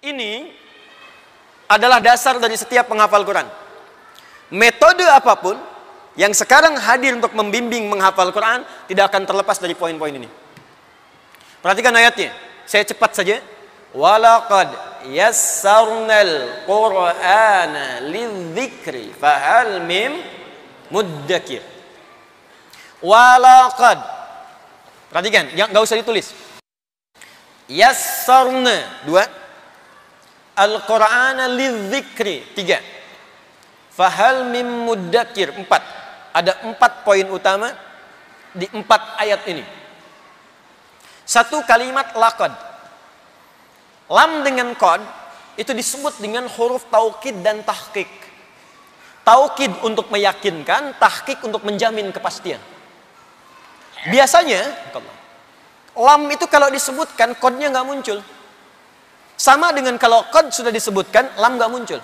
Ini adalah dasar dari setiap penghafal Quran. Metode apapun yang sekarang hadir untuk membimbing menghafal Quran tidak akan terlepas dari poin-poin ini. Perhatikan ayatnya. Saya cepat saja. Walaqad yassarnal Qur'ana lidzikri fahal mim muddakir. Walaqad. Perhatikan, enggak usah ditulis. Yassarna, 2. Al-Qur'ana lidzikri, 3. Fahal mim muddakir, 4. Ada 4 poin utama di 4 ayat ini. Satu kalimat laqad. Lam dengan qad itu disebut dengan huruf taukid dan tahqiq. Taukid untuk meyakinkan, tahqiq untuk menjamin kepastian. Biasanya lam itu kalau disebutkan qadnya nggak muncul. Sama dengan kalau qad sudah disebutkan, lam nggak muncul.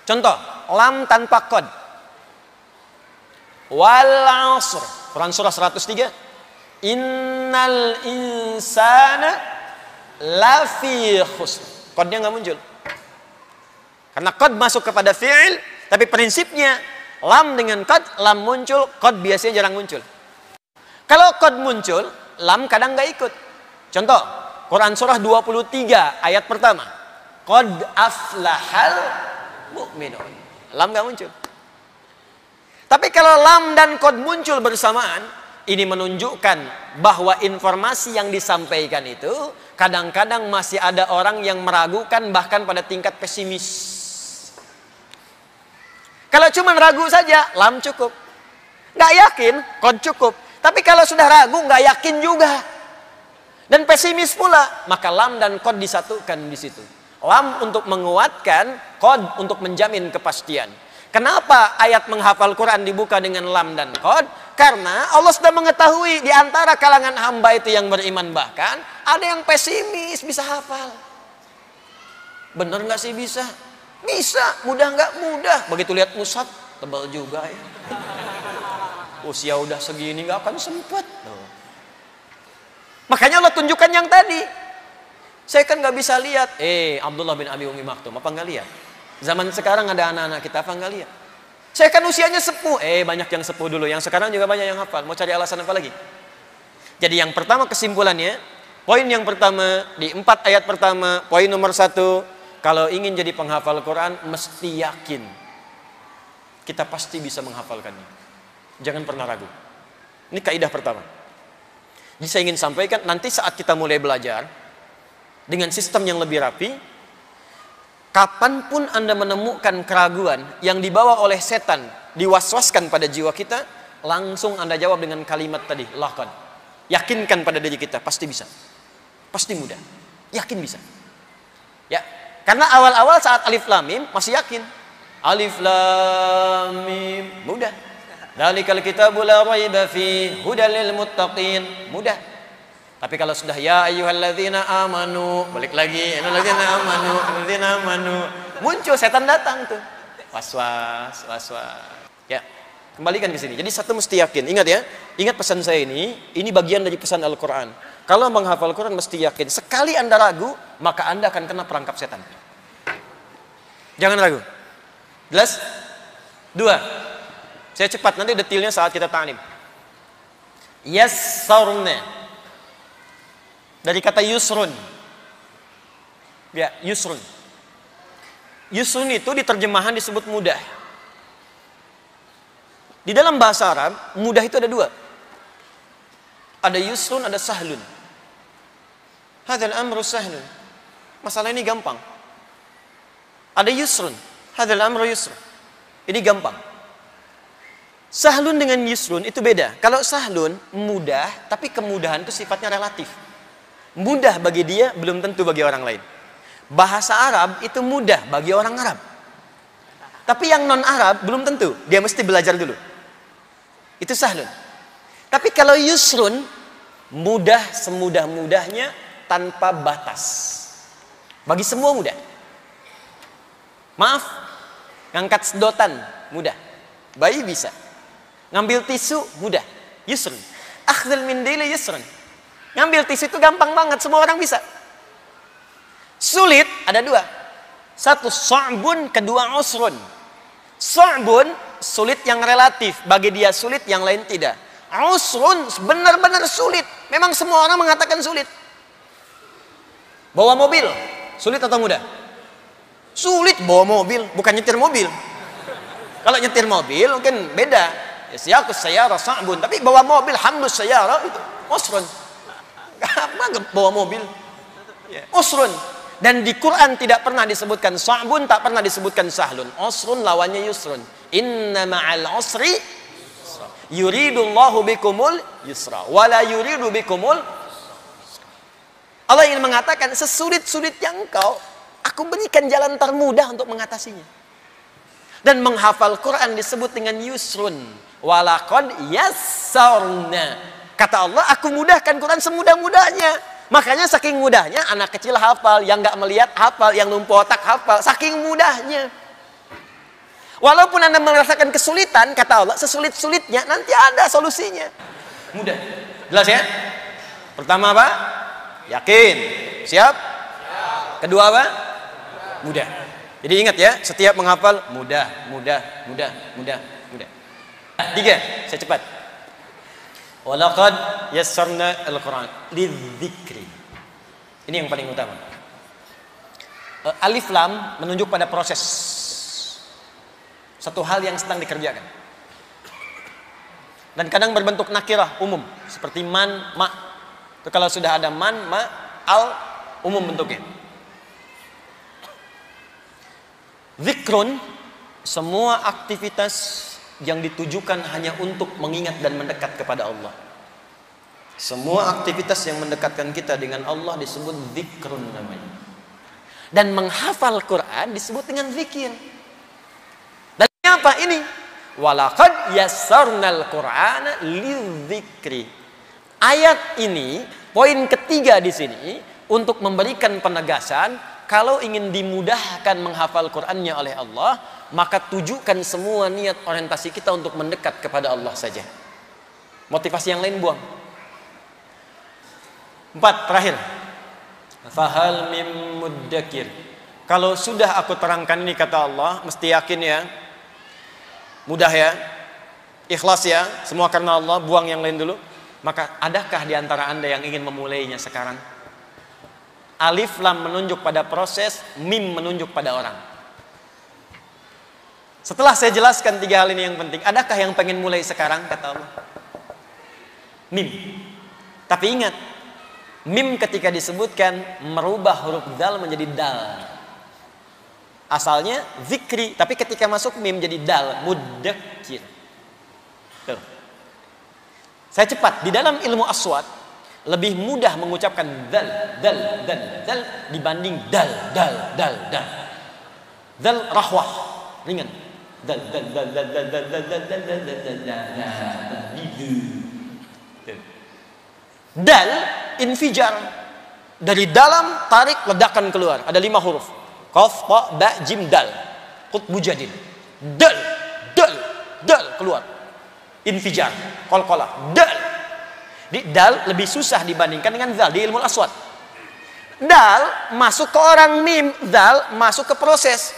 Contoh, lam tanpa qad. Wal 'asr, Quran surah 103. Innal insana lafi khusr. Qadnya nggak muncul. Karena qad masuk kepada fi'il, tapi prinsipnya lam dengan qad, lam muncul, qad biasanya jarang muncul. Kalau qad muncul, lam kadang nggak ikut. Contoh, Quran surah 23 ayat pertama. Qad aflahal mu'minun. Lam nggak muncul. Tapi kalau lam dan qad muncul bersamaan, ini menunjukkan bahwa informasi yang disampaikan itu kadang-kadang masih ada orang yang meragukan bahkan pada tingkat pesimis. Kalau cuma ragu saja, lam cukup. Nggak yakin, qad cukup. Tapi kalau sudah ragu, nggak yakin juga. Dan pesimis pula, maka lam dan qad disatukan di situ. Lam untuk menguatkan, qad untuk menjamin kepastian. Kenapa ayat menghafal Quran dibuka dengan lam dan qad? Karena Allah sudah mengetahui di antara kalangan hamba itu yang beriman, bahkan ada yang pesimis bisa hafal. Bener nggak sih bisa? Bisa. Mudah nggak? Mudah. Begitu lihat mushaf, tebal juga ya. Usia udah segini nggak akan sempat. Makanya Allah tunjukkan yang tadi. Saya kan nggak bisa lihat. Abdullah bin Abi Umi Maktum, apa nggak lihat? Zaman sekarang ada anak-anak kita, apa nggak lihat? Saya kan usianya sepuh. Banyak yang sepuh dulu. Yang sekarang juga banyak yang hafal. Mau cari alasan apa lagi? Jadi yang pertama kesimpulannya, poin yang pertama di 4 ayat pertama, poin nomor 1, kalau ingin jadi penghafal Quran, mesti yakin kita pasti bisa menghafalkannya. Jangan pernah ragu. Ini kaidah pertama. Jadi saya ingin sampaikan, nanti saat kita mulai belajar dengan sistem yang lebih rapi, kapanpun Anda menemukan keraguan yang dibawa oleh setan, diwaswaskan pada jiwa kita, langsung Anda jawab dengan kalimat tadi, laqad. Yakinkan pada diri kita, pasti bisa. Pasti mudah. Yakin bisa. Ya, karena awal-awal saat alif lam mim masih yakin. Alif lam mim, mudah. Dzalikal kitabu la raiba fi hudal lil muttaqin, mudah. Tapi kalau sudah ya ayyuhalladzina amanu, balik lagi, alladzina amanu, muncul setan datang tuh. Waswas. Ya, kembalikan ke sini. Jadi satu mesti yakin. Ingat ya, ingat pesan saya ini bagian dari pesan Al-Qur'an. Kalau menghafal Quran mesti yakin. Sekali Anda ragu, maka Anda akan kena perangkap setan. Jangan ragu. Jelas? 2. Saya cepat, nanti detailnya saat kita ta'lim. Yassarna. Dari kata yusrun. Ya, yusrun. Yusrun itu di terjemahan disebut mudah. Di dalam bahasa Arab, mudah itu ada 2. Ada yusrun, ada sahlun. Hadzal amru sahlun. Masalah ini gampang. Ada yusrun. Hadzal amru yusrun. Ini gampang. Sahlun dengan yusrun itu beda. Kalau sahlun mudah, tapi kemudahan itu sifatnya relatif. Mudah bagi dia belum tentu bagi orang lain. Bahasa Arab itu mudah bagi orang Arab. Tapi yang non Arab belum tentu. Dia mesti belajar dulu. Itu sahlun. Tapi kalau yusrun, mudah semudah-mudahnya tanpa batas. Bagi semua mudah. Maaf, ngangkat sedotan mudah. Bayi bisa. Ngambil tisu mudah. Yusrun. Akhdhul mindili yusrun. Ngambil tisu itu gampang banget, semua orang bisa. Sulit ada dua. Satu sa'bun, kedua usrun. Sa'bun sulit yang relatif, bagi dia sulit, yang lain tidak. Usrun benar-benar sulit. Memang semua orang mengatakan sulit. Bawa mobil, sulit atau mudah? Sulit bawa mobil, bukan nyetir mobil. Kalau nyetir mobil mungkin beda. Ya siyakus sayyara sa'bun, tapi bawa mobil hamdus sayyara itu usrun. Apa bawa mobil? Usrun. Dan di Quran tidak pernah disebutkan sa'bun, tak pernah disebutkan sahlun. Usrun lawannya yusrun. Inna ma'al usri yuridullahu bikumul yusra wala yuridu bikumul. Allah ingin mengatakan, sesulit-sulitnya engkau, aku berikan jalan termudah untuk mengatasinya. Dan menghafal Quran disebut dengan yusrun. Walaqad yassarna. Kata Allah, aku mudahkan Quran semudah-mudahnya. Makanya saking mudahnya anak kecil hafal, yang nggak melihat hafal, yang lumpuh otak hafal, saking mudahnya. Walaupun Anda merasakan kesulitan, kata Allah, sesulit-sulitnya nanti ada solusinya. Mudah. Jelas ya? Pertama apa? Yakin. Siap? Kedua apa? Mudah. Jadi ingat ya, setiap menghafal mudah. Tiga, saya cepat. Walaqad yassarna al-Quran lidzikri. Ini yang paling utama. Alif lam menunjuk pada proses. Satu hal yang sedang dikerjakan. Dan kadang berbentuk nakirah umum, seperti man, ma. Itu kalau sudah ada man, ma, al, umum bentuknya. Zikrun, semua aktivitas yang ditujukan hanya untuk mengingat dan mendekat kepada Allah. Semua aktivitas yang mendekatkan kita dengan Allah disebut zikrun namanya. Dan menghafal Quran disebut dengan zikir. Dan apa ini? Walaqad yassarnal Qur'ana lidzikri. Ayat ini, poin ketiga di sini, untuk memberikan penegasan, kalau ingin dimudahkan menghafal Qur'annya oleh Allah, maka tujukan semua niat orientasi kita untuk mendekat kepada Allah saja. Motivasi yang lain buang. 4, terakhir. Fahal mim muddakir. Kalau sudah aku terangkan ini, kata Allah, mesti yakin ya. Mudah ya. Ikhlas ya. Semua karena Allah, buang yang lain dulu. Maka adakah di antara Anda yang ingin memulainya sekarang? Alif lam menunjuk pada proses, mim menunjuk pada orang. Setelah saya jelaskan 3 hal ini yang penting, adakah yang pengen mulai sekarang, kata Allah? Mim. Tapi ingat, mim ketika disebutkan merubah huruf dal menjadi dal. Asalnya zikri, tapi ketika masuk mim jadi dal, muddakir. Tuh. Saya cepat, di dalam ilmu aswat lebih mudah mengucapkan dal dibanding dal. Dal rahwah, ringan. Dal. Dal infijar, dari dalam tarik ledakan keluar. Ada 5 huruf. Qaf, ta, ba, jim, dal. Qutbu jadid. Dal keluar. Infijar, qalqalah. Dal lebih susah dibandingkan dengan zal di ilmu aswad. Dal masuk ke orang mim, zal masuk ke proses.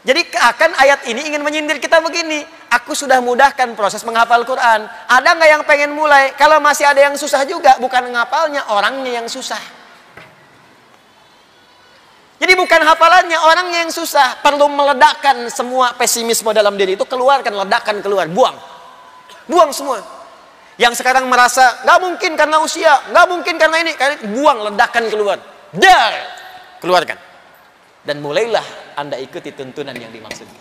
Jadi akan ayat ini ingin menyindir kita begini. Aku sudah mudahkan proses menghafal Quran. Ada nggak yang pengen mulai? Kalau masih ada yang susah juga, bukan ngapalnya, orangnya yang susah. Jadi bukan hafalannya, orangnya yang susah. Perlu meledakkan semua pesimisme dalam diri itu, keluarkan, ledakan keluar, buang semua. Yang sekarang merasa nggak mungkin karena usia, nggak mungkin karena ini, buang, ledakan keluar, keluarkan. Dan mulailah Anda ikuti tuntunan yang dimaksudkan.